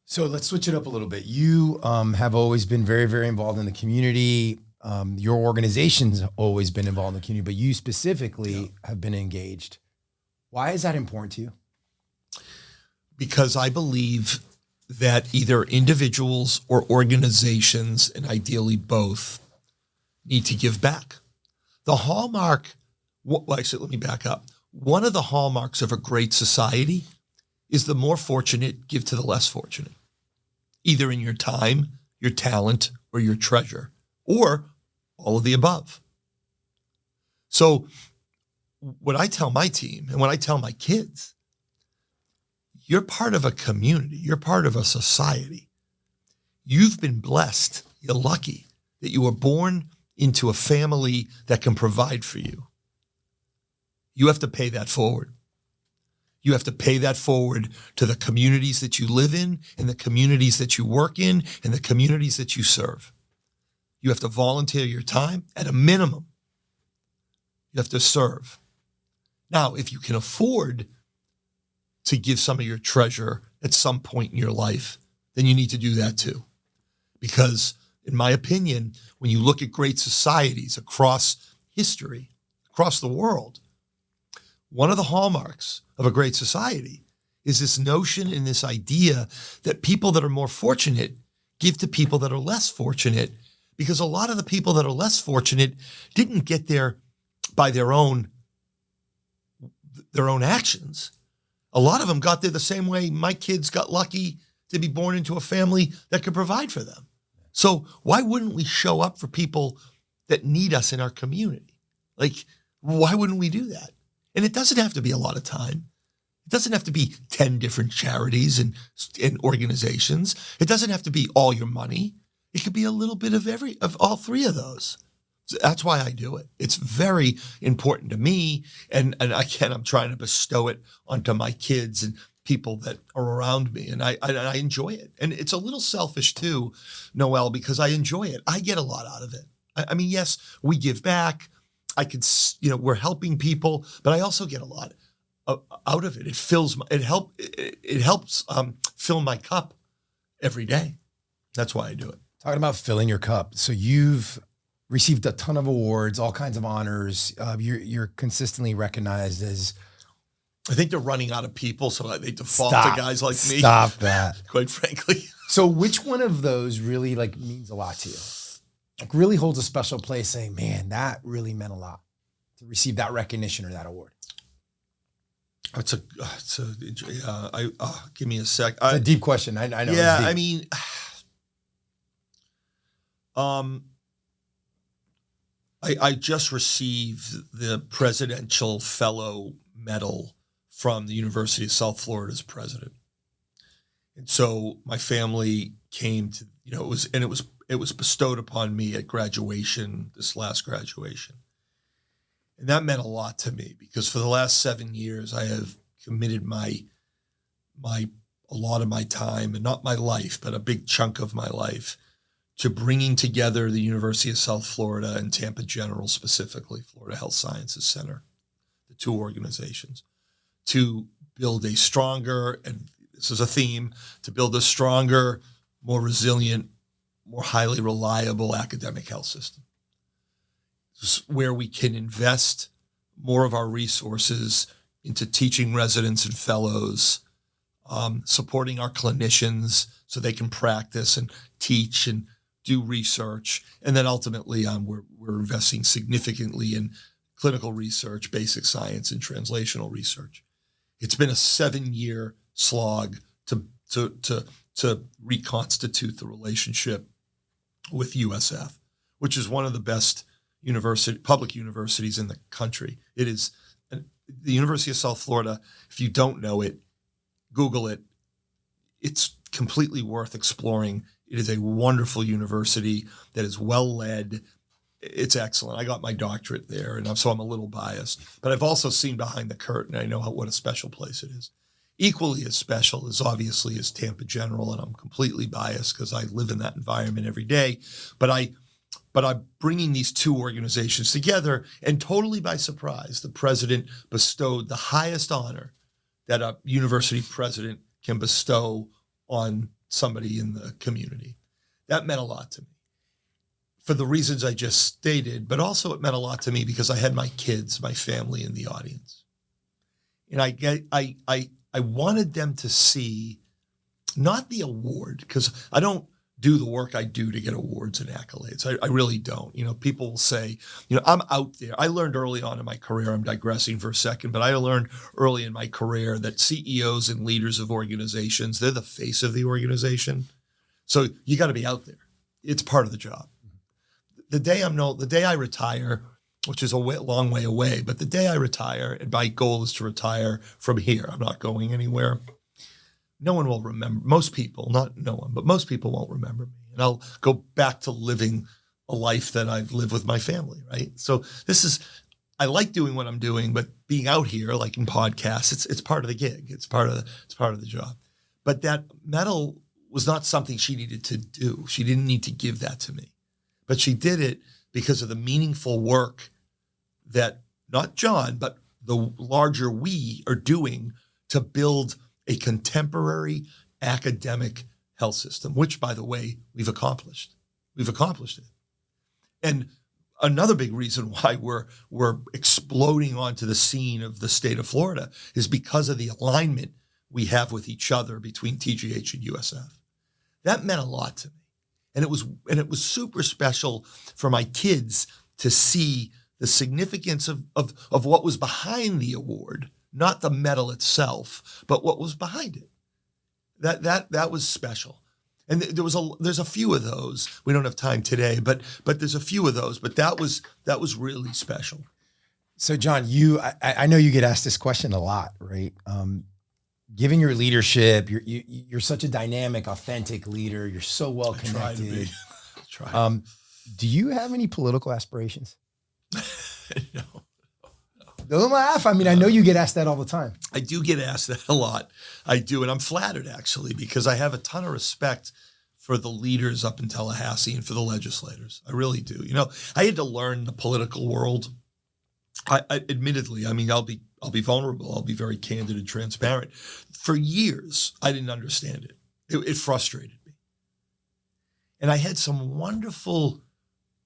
A: So let's switch it up a little bit. You have always been very, very involved in the community. Your organization's always been involved in the community, but you specifically have been engaged. Why is that important to you?
B: Because I believe that either individuals or organizations, and ideally both, need to give back. The hallmark, actually, let me back up. One of the hallmarks of a great society is the more fortunate give to the less fortunate, either in your time, your talent, or your treasure, or all of the above. So what I tell my team and what I tell my kids, you're part of a community. You're part of a society. You've been blessed. You're lucky that you were born into a family that can provide for you. You have to pay that forward. You have to pay that forward to the communities that you live in and the communities that you work in and the communities that you serve. You have to volunteer your time at a minimum. You have to serve. Now, if you can afford to give some of your treasure at some point in your life, then you need to do that too. Because in my opinion, when you look at great societies across history, across the world, one of the hallmarks of a great society is this notion and this idea that people that are more fortunate give to people that are less fortunate, because a lot of the people that are less fortunate didn't get there by their own actions. A lot of them got there the same way my kids got lucky to be born into a family that could provide for them. So why wouldn't we show up for people that need us in our community? Like, why wouldn't we do that? And it doesn't have to be a lot of time. It doesn't have to be 10 different charities and organizations. It doesn't have to be all your money. It could be a little bit of all three of those. So that's why I do it. It's very important to me. And I'm trying to bestow it onto my kids and people that are around me. And I enjoy it. And it's a little selfish too, Noel, because I enjoy it. I get a lot out of it. I mean, yes, we give back. We're helping people, but I also get a lot out of it. It helps fill my cup every day. That's why I do it.
A: Talking about filling your cup. So you've received a ton of awards, all kinds of honors. You're consistently recognized as.
B: I think they're running out of people, so they default to guys like me.
A: Stop that.
B: Quite frankly.
A: So which one of those really means a lot to you? Like really holds a special place, saying, man, that really meant a lot to receive that recognition or that award.
B: Give me a sec.
A: It's a deep question. I know.
B: Yeah, I mean, I just received the Presidential Fellow Medal from the University of South Florida's president. And so my family came to, it was bestowed upon me at graduation, this last graduation. And that meant a lot to me because for the last 7 years, I have committed a lot of my time, and not my life, but a big chunk of my life, to bringing together the University of South Florida and Tampa General, specifically Florida Health Sciences Center, the two organizations, to build a stronger, and this is a theme, to build a stronger, more resilient, more highly reliable academic health system, where we can invest more of our resources into teaching residents and fellows, supporting our clinicians so they can practice and teach and do research. And then ultimately, we're investing significantly in clinical research, basic science, and translational research. It's been a 7-year slog to reconstitute the relationship with USF, which is one of the best public universities in the country. It is the University of South Florida. If you don't know it, Google it. It's completely worth exploring. It is a wonderful university that is well led. It's excellent. I got my doctorate there, and so I'm a little biased. But I've also seen behind the curtain. I know what a special place it is. Equally as special is obviously is Tampa General, and I'm completely biased because I live in that environment every day. But I'm bringing these two organizations together, and totally by surprise, the president bestowed the highest honor that a university president can bestow on somebody in the community. That meant a lot to me for the reasons I just stated, but also it meant a lot to me because I had my kids, my family in the audience. And I wanted them to see not the award, because I don't do the work I do to get awards and accolades. I really don't. People will say, I'm out there. I learned early on in my career, I'm digressing for a second, but I learned early in my career that CEOs and leaders of organizations, they're the face of the organization. So you got to be out there. It's part of the job. The day I retire, which is a long way away, but the day I retire, and my goal is to retire from here, I'm not going anywhere. No one will remember. Most people, not no one, but most people won't remember me. And I'll go back to living a life that I've lived with my family, right? So I like doing what I'm doing, but being out here, like in podcasts, it's part of the gig. It's part of the job. But that medal was not something she needed to do. She didn't need to give that to me. But she did it because of the meaningful work that not John, but the larger we are doing to build a contemporary academic health system, which, by the way, we've accomplished. we've accomplished it. And another big reason why we're exploding onto the scene of the state of Florida is because of the alignment we have with each other between TGH and USF. That meant a lot to me. And it was super special for my kids to see the significance of what was behind the award, not the medal itself, but what was behind it. That was special. And there's a few of those. We don't have time today, but there's a few of those. But that was really special.
A: So, John, I know you get asked this question a lot, right? Given your leadership, you're such a dynamic, authentic leader. You're so well connected.
B: Try.
A: Do you have any political aspirations?
B: No.
A: Don't laugh. I mean, I know you get asked that all the time.
B: I do get asked that a lot. I do. And I'm flattered, actually, because I have a ton of respect for the leaders up in Tallahassee and for the legislators. I really do. You know, I had to learn the political world. I admittedly, I mean, I'll be vulnerable. I'll be very candid and transparent. For years, I didn't understand it. It frustrated me. And I had some wonderful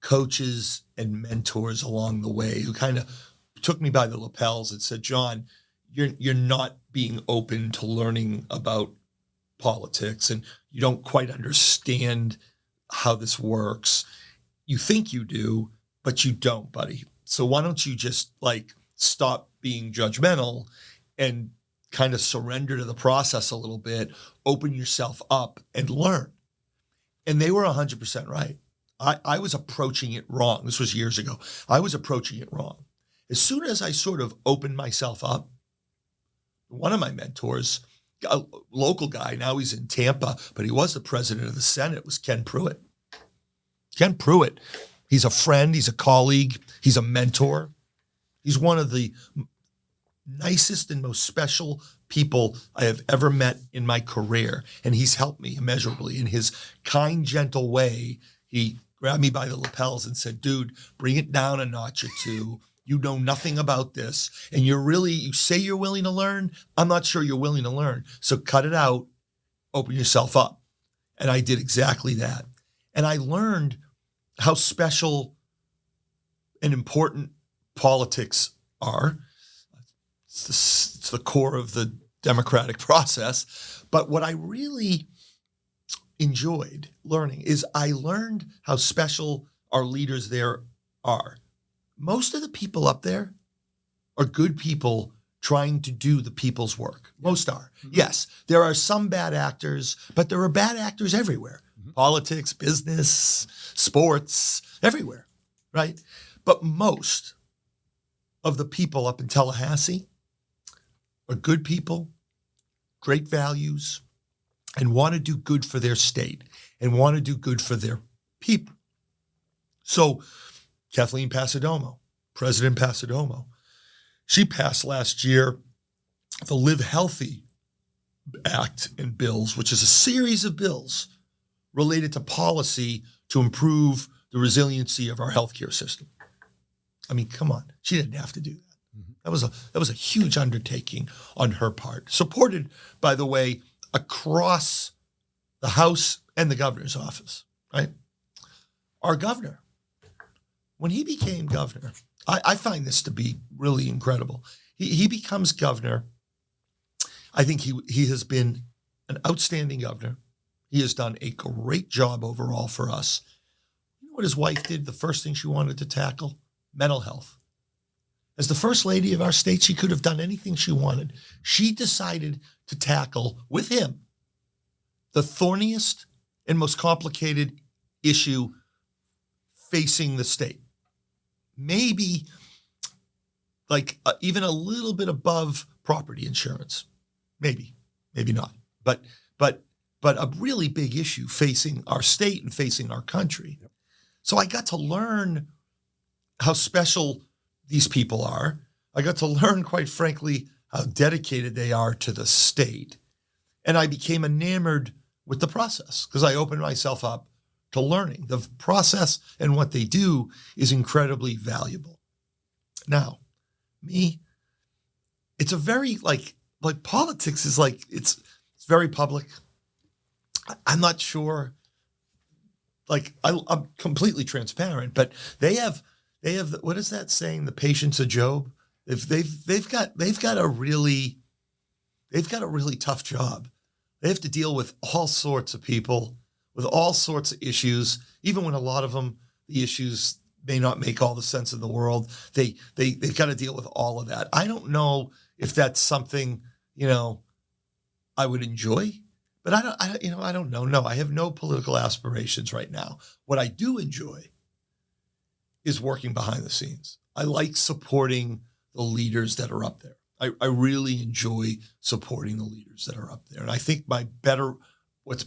B: coaches and mentors along the way who kind of took me by the lapels and said, John, you're not being open to learning about politics, and you don't quite understand how this works. You think you do, but you don't, buddy. So why don't you just stop being judgmental and kind of surrender to the process a little bit, open yourself up and learn. And they were 100% right. I was approaching it wrong. This was years ago. I was approaching it wrong. As soon as I sort of opened myself up, one of my mentors, a local guy, now he's in Tampa, but he was the president of the Senate, was Ken Pruitt. Ken Pruitt, he's a friend, he's a colleague, he's a mentor. He's one of the nicest and most special people I have ever met in my career, and he's helped me immeasurably. In his kind, gentle way, he grabbed me by the lapels and said, dude, bring it down a notch or two. You know nothing about this, and you say you're willing to learn. I'm not sure you're willing to learn. So cut it out, open yourself up. And I did exactly that. And I learned how special and important politics are. It's the core of the democratic process. But what I really enjoyed learning is I learned how special our leaders there are. Most of the people up there are good people trying to do the people's work. Most are. Mm-hmm. Yes, there are some bad actors, but there are bad actors everywhere. Mm-hmm. Politics, business, sports, everywhere, right? But most of the people up in Tallahassee are good people, great values, and want to do good for their state and want to do good for their people. So Kathleen Passidomo, President Passidomo, she passed last year the Live Healthy Act and bills, which is a series of bills related to policy to improve the resiliency of our healthcare system. I mean, come on, she didn't have to do that. Mm-hmm. That was a huge undertaking on her part, supported, by the way, across the House and the governor's office, right? Our governor, when he became governor, I find this to be really incredible. He becomes governor. I think he has been an outstanding governor. He has done a great job overall for us. You know what his wife did? The first thing she wanted to tackle? Mental health. As the first lady of our state, she could have done anything she wanted. She decided to tackle, with him, the thorniest and most complicated issue facing the state. Maybe even a little bit above property insurance. Maybe not. But a really big issue facing our state and facing our country. Yep. So I got to learn how special these people are. I got to learn, quite frankly, how dedicated they are to the state. And I became enamored with the process because I opened myself up to learning. The process and what they do is incredibly valuable. Now, me, it's a very politics is it's very public. I'm not sure like I'm completely transparent, but they have what is that saying? The patience of Job. They've got a really tough job. They have to deal with all sorts of people with all sorts of issues, even when a lot of them, the issues may not make all the sense in the world. They've got to deal with all of that. I don't know if that's something, I would enjoy, but I don't know. No, I have no political aspirations right now. What I do enjoy is working behind the scenes. I like supporting the leaders that are up there. I really enjoy supporting the leaders that are up there. And I think what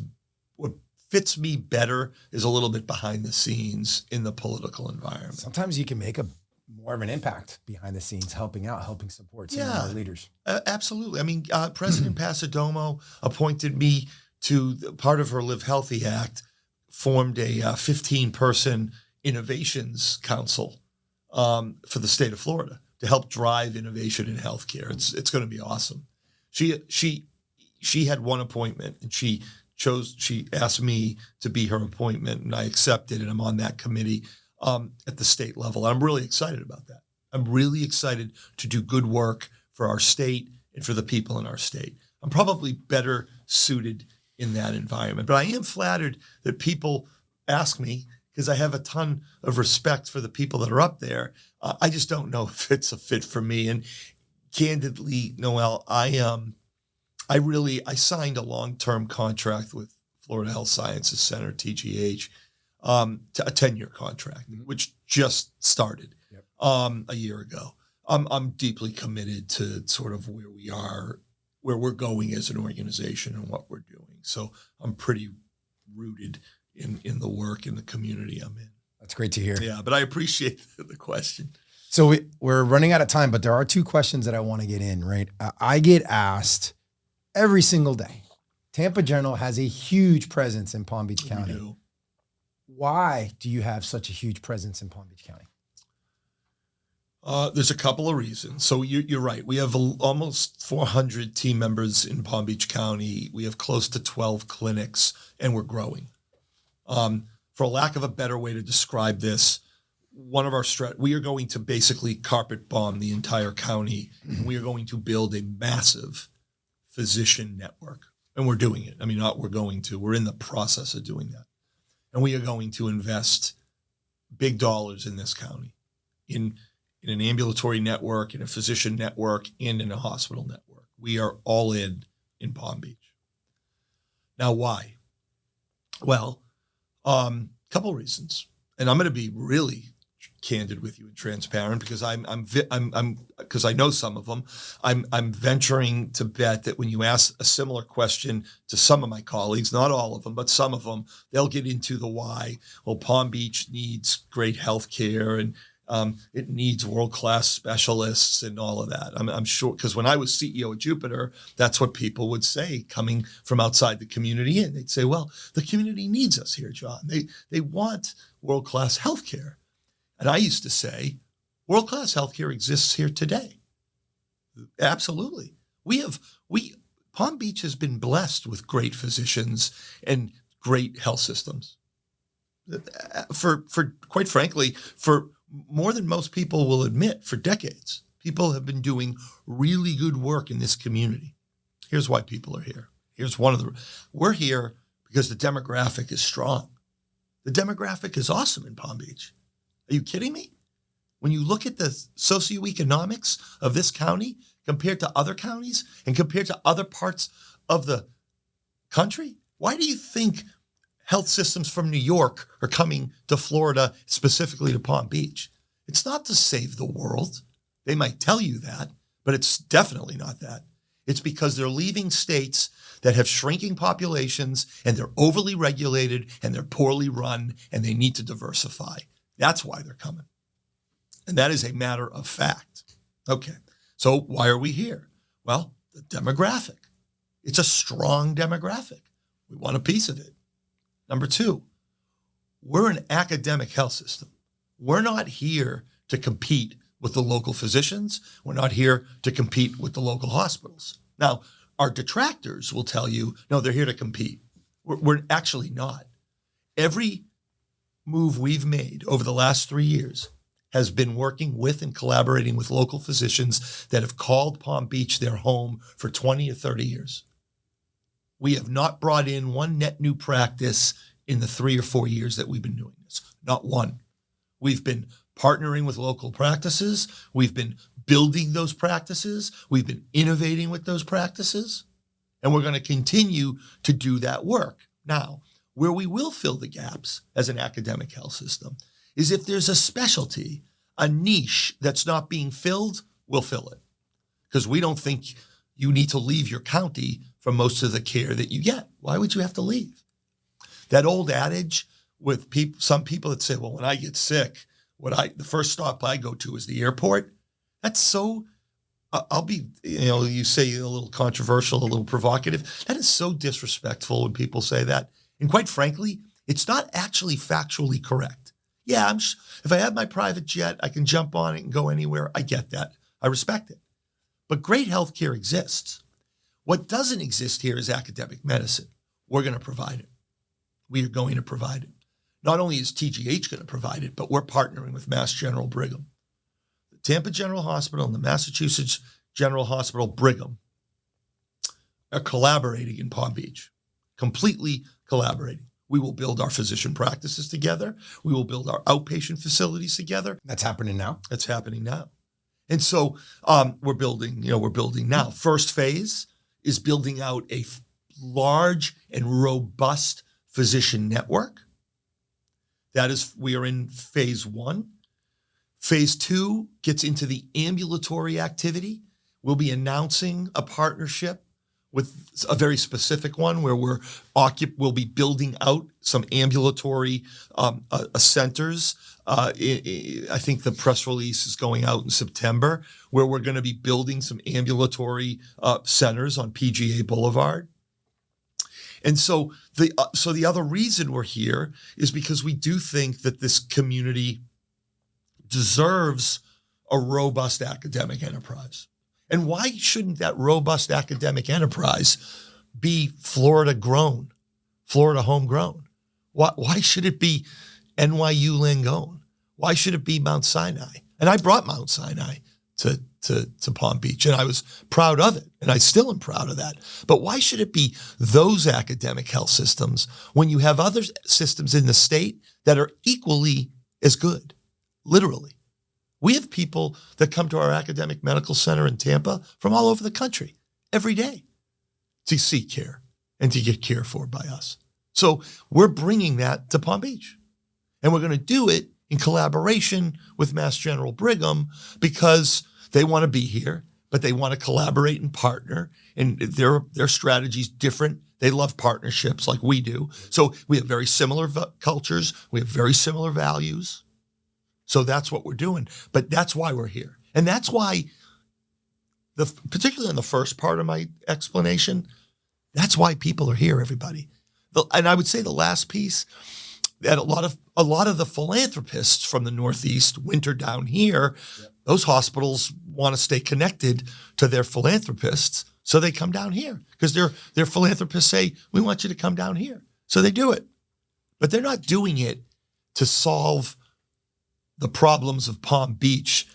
B: fits me better is a little bit behind the scenes in the political environment.
A: Sometimes you can make more of an impact behind the scenes, helping support some of our leaders.
B: Absolutely. I mean, President Pasadomo appointed me to part of her Live Healthy Act, formed a 15-person innovations council for the state of Florida to help drive innovation in healthcare. It's going to be awesome. She had one appointment, and she asked me to be her appointment, and I accepted, and I'm on that committee at the state level. I'm really excited about that. I'm really excited to do good work for our state and for the people in our state. I'm probably better suited in that environment, but I am flattered that people ask me, because I have a ton of respect for the people that are up there. I just don't know if it's a fit for me. And candidly, Noel, I signed a long-term contract with Florida Health Sciences Center, TGH, a 10-year contract, which just started a year ago. I'm deeply committed to sort of where we are, where we're going as an organization and what we're doing. So I'm pretty rooted in the work in the community I'm in.
A: That's great to hear.
B: Yeah, but I appreciate the question.
A: So we're running out of time, but there are two questions that I want to get in, right? I get asked every single day. Tampa General has a huge presence in Palm Beach County.
B: We do.
A: Why do you have such a huge presence in Palm Beach County?
B: There's a couple of reasons. So you're right. We have almost 400 team members in Palm Beach County. We have close to 12 clinics, and we're growing. For lack of a better way to describe this, we are going to basically carpet bomb the entire county, and we are going to build a massive physician network. And we're doing it. I mean, we're in the process of doing that. And we are going to invest big dollars in this county, in an ambulatory network, in a physician network, and in a hospital network. We are all in Palm Beach. Now, why? Well, couple reasons, and I'm going to be really candid with you and transparent because because I know some of them. I'm venturing to bet that when you ask a similar question to some of my colleagues, not all of them, but some of them, they'll get into the why. Well, Palm Beach needs great health care, and it needs world-class specialists and all of that. I'm sure, because when I was CEO of Jupiter, that's what people would say coming from outside the community in. They'd say, well, the community needs us here, John. They want world-class healthcare. And I used to say, world-class healthcare exists here today. Absolutely. Palm Beach has been blessed with great physicians and great health systems. For quite frankly, for more than most people will admit, for decades, people have been doing really good work in this community. Here's why people are here. We're here because the demographic is strong. The demographic is awesome in Palm Beach. Are you kidding me? When you look at the socioeconomics of this county compared to other counties and compared to other parts of the country, why do you think health systems from New York are coming to Florida, specifically to Palm Beach? It's not to save the world. They might tell you that, but it's definitely not that. It's because they're leaving states that have shrinking populations, and they're overly regulated, and they're poorly run, and they need to diversify. That's why they're coming. And that is a matter of fact. Okay, so why are we here? Well, the demographic. It's a strong demographic. We want a piece of it. Number two, we're an academic health system. We're not here to compete with the local physicians. We're not here to compete with the local hospitals. Now, our detractors will tell you, no, they're here to compete. We're actually not. Every move we've made over the last 3 years has been working with and collaborating with local physicians that have called Palm Beach their home for 20 or 30 years. We have not brought in one net new practice in the 3 or 4 years that we've been doing this. Not one. We've been partnering with local practices. We've been building those practices. We've been innovating with those practices. And we're going to continue to do that work. Now, where we will fill the gaps as an academic health system is if there's a specialty, a niche that's not being filled, we'll fill it. Because we don't think you need to leave your county for most of the care that you get. Why would you have to leave? That old adage with some people that say, well, when I get sick, the first stop I go to is the airport. That's so, I'll be, you say a little controversial, a little provocative. That is so disrespectful when people say that. And quite frankly, it's not actually factually correct. Yeah, if I have my private jet, I can jump on it and go anywhere. I get that. I respect it. But great healthcare exists. What doesn't exist here is academic medicine. We're going to provide it. We are going to provide it. Not only is TGH going to provide it, but we're partnering with Mass General Brigham. The Tampa General Hospital and the Massachusetts General Hospital Brigham are collaborating in Palm Beach, completely collaborating. We will build our physician practices together. We will build our outpatient facilities together.
A: That's happening now.
B: That's happening now. And so we're building now. First phase is building out a large and robust physician network. We are in phase 1. Phase 2 gets into the ambulatory activity. We'll be announcing a partnership with a very specific one where we'll be building out some ambulatory centers. I think the press release is going out in September, where we're going to be building some ambulatory centers on PGA Boulevard. And so the other reason we're here is because we do think that this community deserves a robust academic enterprise. And why shouldn't that robust academic enterprise be Florida grown, Florida homegrown? Why should it be NYU Langone? Why should it be Mount Sinai? And I brought Mount Sinai to Palm Beach, and I was proud of it, and I still am proud of that. But why should it be those academic health systems when you have other systems in the state that are equally as good, literally? We have people that come to our academic medical center in Tampa from all over the country every day to seek care and to get cared for by us. So we're bringing that to Palm Beach. And we're going to do it in collaboration with Mass General Brigham because they want to be here, but they want to collaborate and partner. And their strategy's different. They love partnerships like we do. So we have very similar cultures. We have very similar values. So that's what we're doing. But that's why we're here. And that's why, particularly in the first part of my explanation, that's why people are here, everybody. And I would say the last piece, that a lot of the philanthropists from the Northeast winter down here. Yep. Those hospitals want to stay connected to their philanthropists, so they come down here because their philanthropists say, we want you to come down here. So they do it. But they're not doing it to solve the problems of Palm Beach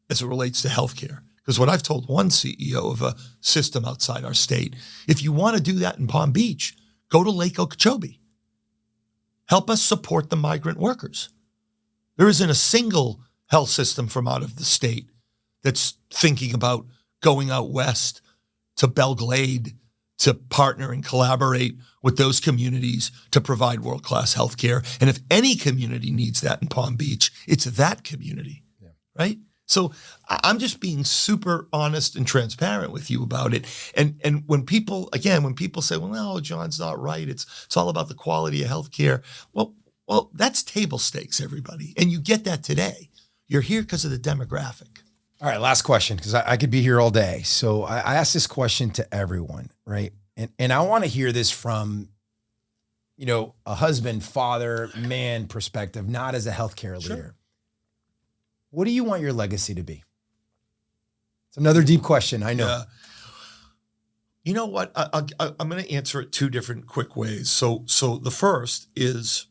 B: as it relates to healthcare. Because what I've told one CEO of a system outside our state, if you want to do that in Palm Beach, go to Lake Okeechobee. Help us support the migrant workers. There isn't a single health system from out of the state that's thinking about going out west to Belle Glade to partner and collaborate with those communities to provide world-class healthcare. And if any community needs that in Palm Beach, it's that community, right? So I'm just being super honest and transparent with you about it. And when people say, well, no, John's not right. It's all about the quality of healthcare. Well, that's table stakes, everybody. And you get that today. You're here because of the demographic.
A: All right, last question, because I could be here all day. So I ask this question to everyone, right? And I want to hear this from, a husband, father, man perspective, not as a healthcare leader. Sure. What do you want your legacy to be? It's another deep question, I know. Yeah.
B: You know what? I'm going to answer it two different quick ways. So the first is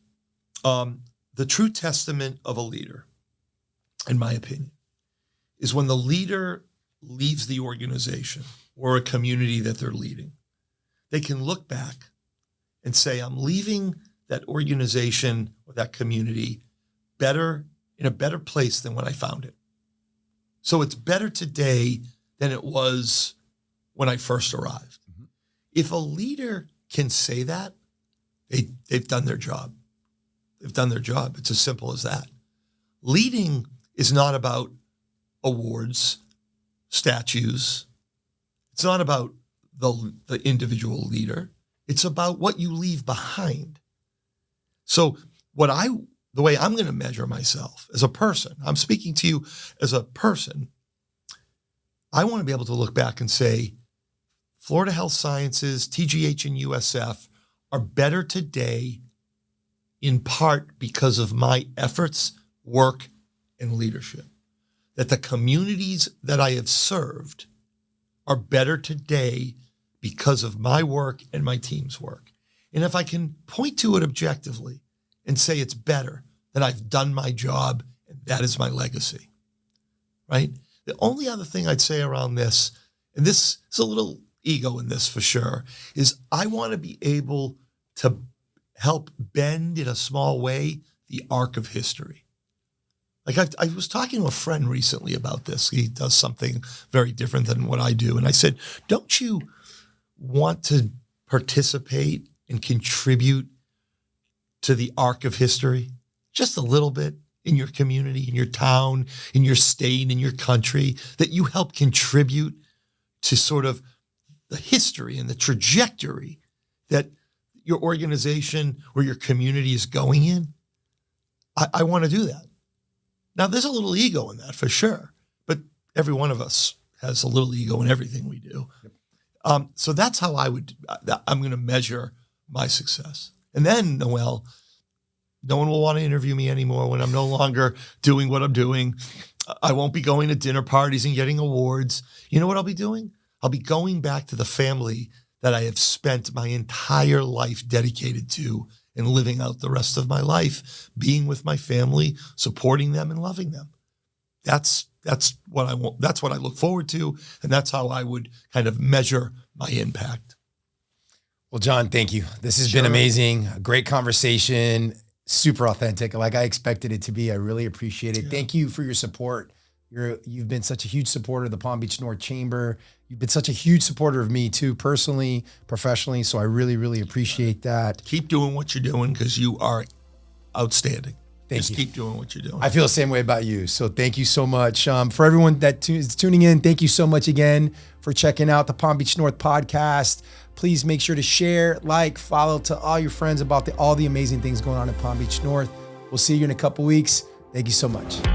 B: the true testament of a leader, in my opinion, is when the leader leaves the organization or a community that they're leading. They can look back and say, I'm leaving that organization or that community in a better place than when I found it. So it's better today than it was when I first arrived. Mm-hmm. If a leader can say that, they've done their job. They've done their job. It's as simple as that. Leading is not about awards, statues. It's not about the individual leader. It's about what you leave behind. So the way I'm going to measure myself as a person, I'm speaking to you as a person, I want to be able to look back and say, Florida Health Sciences, TGH and USF are better today in part because of my efforts, work, and leadership. That the communities that I have served are better today because of my work and my team's work. And if I can point to it objectively and say it's better, then I've done my job and that is my legacy, right? The only other thing I'd say around this, and this is a little ego in this for sure, is I want to be able to help bend in a small way the arc of history. Like I was talking to a friend recently about this. He does something very different than what I do. And I said, don't you want to participate and contribute to the arc of history? Just a little bit in your community, in your town, in your state, in your country, that you help contribute to sort of the history and the trajectory that your organization or your community is going in. I want to do that. Now, there's a little ego in that for sure, but every one of us has a little ego in everything we do. Yep. So that's how I'm going to measure my success. And then, Noel, no one will want to interview me anymore when I'm no longer doing what I'm doing. I won't be going to dinner parties and getting awards. You know what I'll be doing? I'll be going back to the family that I have spent my entire life dedicated to and living out the rest of my life, being with my family, supporting them and loving them. That's what I want. That's what I look forward to. And that's how I would kind of measure my impact.
A: Well, John, thank you. This has been amazing. A great conversation, super authentic, like I expected it to be. I really appreciate it. Yeah. Thank you for your support. You've been such a huge supporter of the Palm Beach North Chamber. You've been such a huge supporter of me too, personally, professionally. So I really, really appreciate that.
B: Keep doing what you're doing because you are outstanding.
A: Thank you.
B: Keep doing what you're doing.
A: I feel the same way about you. So thank you so much. For everyone that is tuning in, thank you so much again for checking out the Palm Beach North podcast. Please make sure to share, like, follow to all your friends about all the amazing things going on in Palm Beach North. We'll see you in a couple weeks. Thank you so much.